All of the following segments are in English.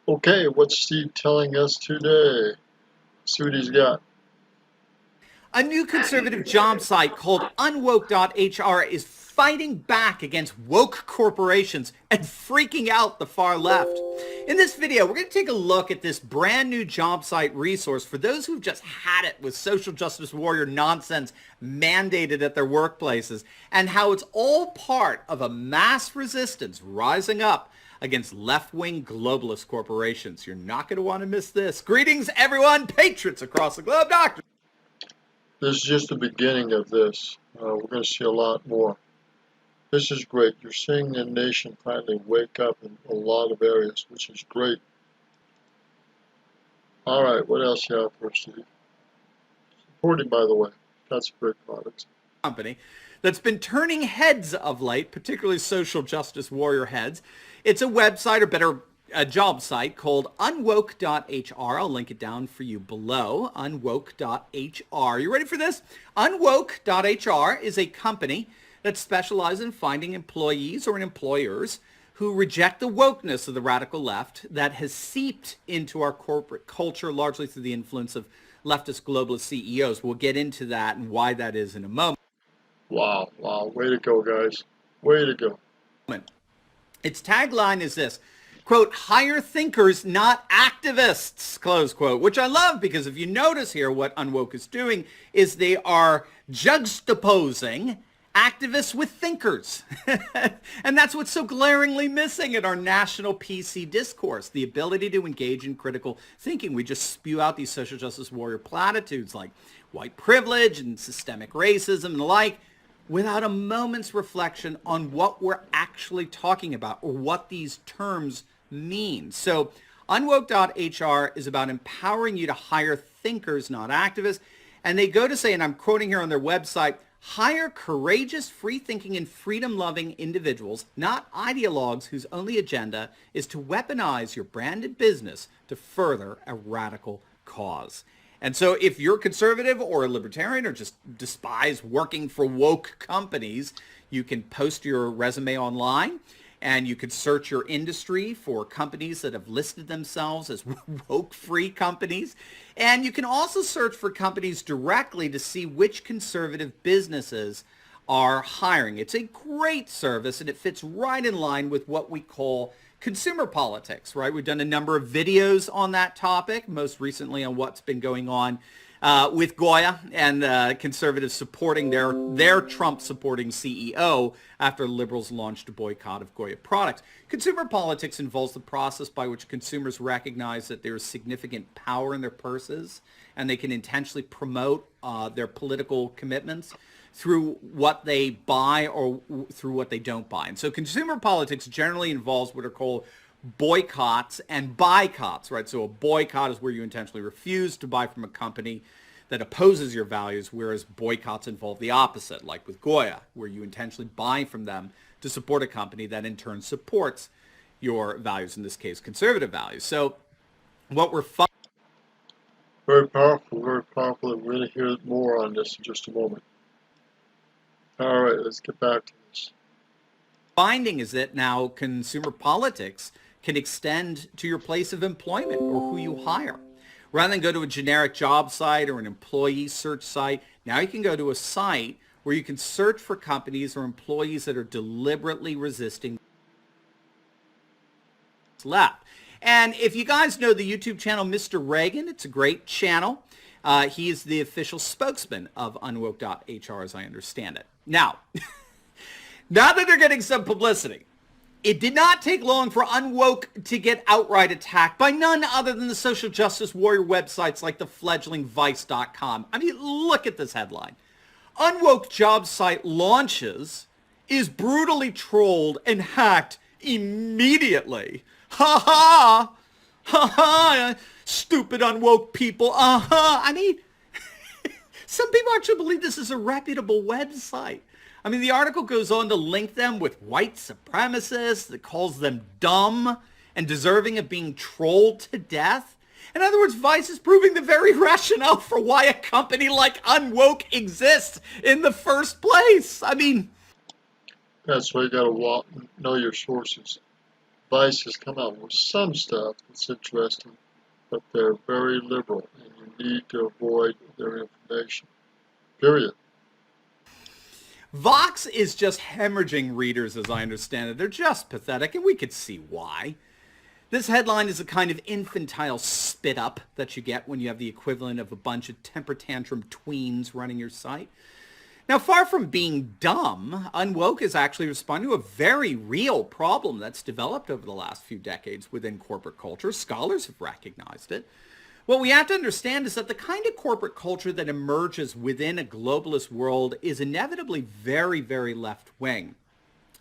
Okay, what's Steve telling us today? See what he's got. A new conservative job site called unwoke.hr is fighting back against woke corporations and freaking out the far left. In this video, we're going to take a look at this brand new job site resource for those who've just had it with social justice warrior nonsense mandated at their workplaces, and how it's all part of a mass resistance rising up against left-wing globalist corporations. You're not going to want to miss this. Greetings, everyone, patriots across the globe, doctors. This is just the beginning of this. We're going to see a lot more. This is great. You're seeing the nation finally wake up in a lot of areas, which is great. All right, what else you have for us, Steve? Supported, by the way. That's a great product. Company that's been turning heads of late, particularly social justice warrior heads. It's a website, or better, a job site called unwoke.hr. I'll link it down for you below, unwoke.hr. You ready for this? Unwoke.hr is a company that specializes in finding employees or employers who reject the wokeness of the radical left that has seeped into our corporate culture, largely through the influence of leftist globalist CEOs. We'll get into that and why that is in a moment. Wow, wow, way to go, guys. Way to go. Its tagline is this, quote, hire thinkers, not activists, close quote, which I love because if you notice here, what Unwoke is doing is they are juxtaposing activists with thinkers. And that's what's so glaringly missing in our national PC discourse, the ability to engage in critical thinking. We just spew out these social justice warrior platitudes like white privilege and systemic racism and the like, without a moment's reflection on what we're actually talking about or what these terms mean. So unwoke.hr is about empowering you to hire thinkers, not activists. And they go to say, and I'm quoting here on their website, hire courageous, free-thinking, and freedom-loving individuals, not ideologues whose only agenda is to weaponize your branded business to further a radical cause. And so if you're conservative or a libertarian or just despise working for woke companies, you can post your resume online and you could search your industry for companies that have listed themselves as woke-free companies. And you can also search for companies directly to see which conservative businesses are hiring. It's a great service and it fits right in line with what we call consumer politics, right? We've done a number of videos on that topic, most recently on what's been going on with Goya and conservatives supporting their Trump-supporting CEO after liberals launched a boycott of Goya products. Consumer politics involves the process by which consumers recognize that there is significant power in their purses and they can intentionally promote their political commitments through what they buy or through what they don't buy. And so consumer politics generally involves what are called boycotts and boycotts, right? So a boycott is where you intentionally refuse to buy from a company that opposes your values, whereas boycotts involve the opposite, like with Goya, where you intentionally buy from them to support a company that in turn supports your values, in this case, conservative values. So what we're Very powerful, very powerful. We're going to hear more on this in just a moment. All right, let's get back to this. finding is that now consumer politics can extend to your place of employment or who you hire. Rather than go to a generic job site or an employee search site, now you can go to a site where you can search for companies or employees that are deliberately resisting left. And if you guys know the YouTube channel Mr. Reagan, it's a great channel. He is the official spokesman of unwoke.hr as I understand it. Now, now that they're getting some publicity, it did not take long for Unwoke to get outright attacked by none other than the social justice warrior websites like the fledgling Vice.com. I mean, look at this headline. Unwoke job site launches is brutally trolled and hacked immediately. Ha ha! Ha ha! Stupid unwoke people. Uh-huh. I mean, some people actually believe this is a reputable website. I mean, the article goes on to link them with white supremacists that calls them dumb and deserving of being trolled to death. In other words, Vice is proving the very rationale for why a company like Unwoke exists in the first place. I mean, That's why you got to know your sources. Vice has come out with some stuff that's interesting, but they're very liberal, and you need to avoid their information. Period. Vox is just hemorrhaging readers, as I understand it. They're just pathetic, and we could see why. This headline is a kind of infantile spit up that you get when you have the equivalent of a bunch of temper tantrum tweens running your site. Now, far from being dumb, Unwoke is actually responding to a very real problem that's developed over the last few decades within corporate culture. Scholars have recognized it. What we have to understand is that the kind of corporate culture that emerges within a globalist world is inevitably very, very left-wing.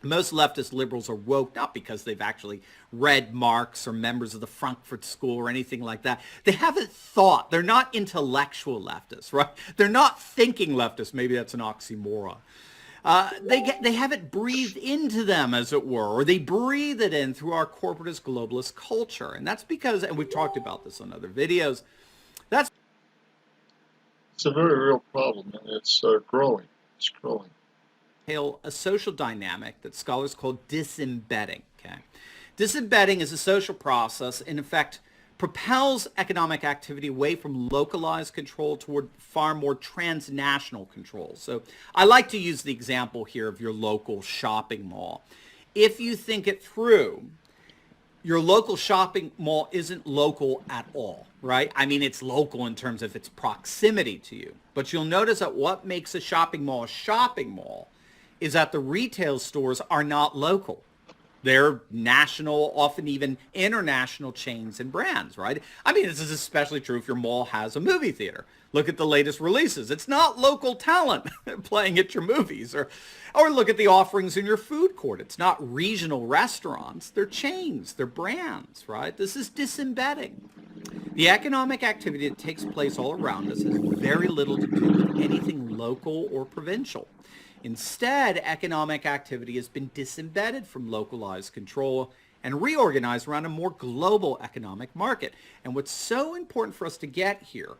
Most leftist liberals are woke not because they've actually read Marx or members of the Frankfurt School or anything like that. They haven't thought. They're not intellectual leftists, right? They're not thinking leftists. Maybe that's an oxymoron. They have it breathed into them, as it were, or they breathe it in through our corporatist globalist culture. And that's because, and we've talked about this on other videos, that's It's a very real problem, and it's growing. It's growing. a social dynamic that scholars call disembedding. Okay, disembedding is a social process, in effect, propels economic activity away from localized control toward far more transnational control. So I like to use the example here of your local shopping mall. If you think it through, your local shopping mall isn't local at all, right? I mean, it's local in terms of its proximity to you. But you'll notice that what makes a shopping mall is that the retail stores are not local. They're national, often even international chains and brands, right? I mean, this is especially true if your mall has a movie theater. Look at the latest releases. It's not local talent playing at your movies. Or look at the offerings in your food court. It's not regional restaurants. They're chains. They're brands, right? This is disembedding. The economic activity that takes place all around us has very little to do with anything local or provincial. Instead, economic activity has been disembedded from localized control and reorganized around a more global economic market. And what's so important for us to get here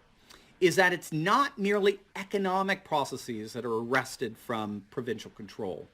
is that it's not merely economic processes that are arrested from provincial control.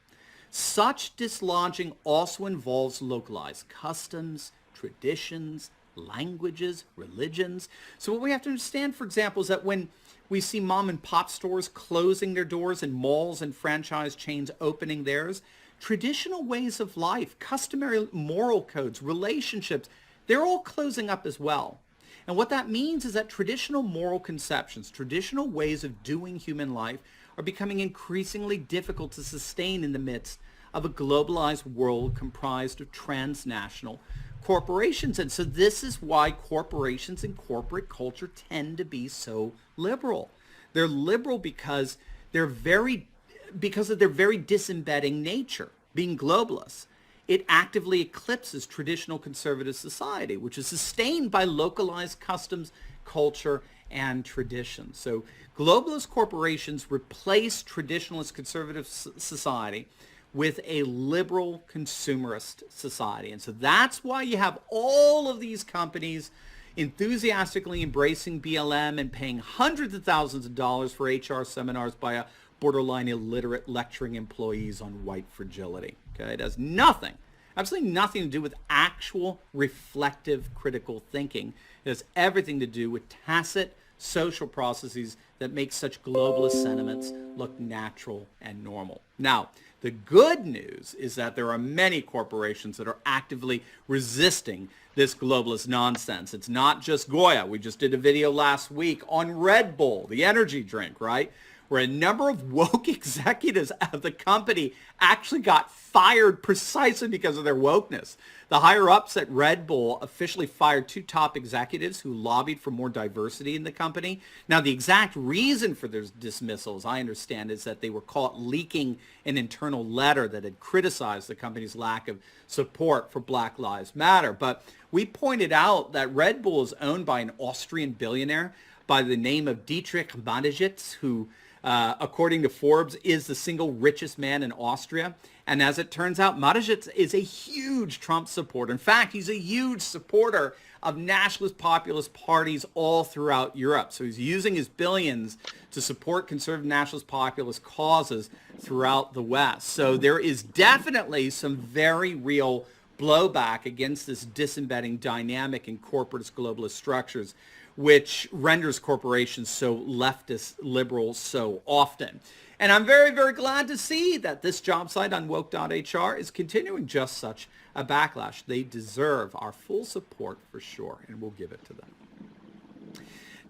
Such dislodging also involves localized customs, traditions, languages, religions. So what we have to understand, for example, is that when we see mom and pop stores closing their doors and malls and franchise chains opening theirs, traditional ways of life, customary moral codes, relationships, they're all closing up as well. And what that means is that traditional moral conceptions, traditional ways of doing human life are becoming increasingly difficult to sustain in the midst of a globalized world comprised of transnational corporations. And so this is why corporations and corporate culture tend to be so liberal. They're liberal because of their very disembedding nature, being globalists. It actively eclipses traditional conservative society, which is sustained by localized customs, culture, and traditions. So globalist corporations replace traditionalist conservative society with a liberal consumerist society. And so that's why you have all of these companies enthusiastically embracing BLM and paying hundreds of thousands of dollars for HR seminars by a borderline illiterate lecturing employees on white fragility. Okay, it has nothing, absolutely nothing to do with actual reflective critical thinking. It has everything to do with tacit social processes that make such globalist sentiments look natural and normal. Now, the good news is that there are many corporations that are actively resisting this globalist nonsense. It's not just Goya. We just did a video last week on Red Bull, the energy drink, right? Where a number of woke executives of the company actually got fired precisely because of their wokeness. The higher-ups at Red Bull officially fired 2 top executives who lobbied for more diversity in the company. Now, the exact reason for their dismissal, as I understand, is that they were caught leaking an internal letter that had criticized the company's lack of support for Black Lives Matter. But we pointed out that Red Bull is owned by an Austrian billionaire by the name of Dietrich Mateschitz, who according to Forbes, is the single richest man in Austria. And as it turns out, Mateschitz is a huge Trump supporter. In fact, he's a huge supporter of nationalist populist parties all throughout Europe. So he's using his billions to support conservative nationalist populist causes throughout the West. So there is definitely some very real blowback against this disembedding dynamic in corporatist globalist structures, which renders corporations so leftist liberal so often. And I'm very, very glad to see that this job site unwoke.hr is continuing just such a backlash. They deserve our full support for sure, and we'll give it to them.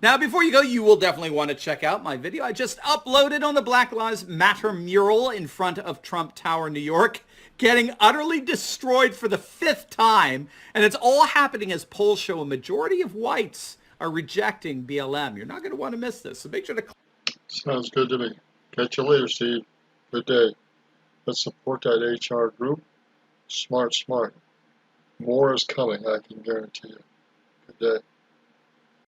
Now, before you go, you will definitely want to check out my video I just uploaded on the Black Lives Matter mural in front of Trump Tower, New York, getting utterly destroyed for the 5th time. And it's all happening as polls show a majority of whites are rejecting BLM. You're not going to want to miss this, so make sure to... Sounds good to me. Catch you later, Steve. Good day. Let's support that HR group. Smart, smart. More is coming, I can guarantee you. Good day.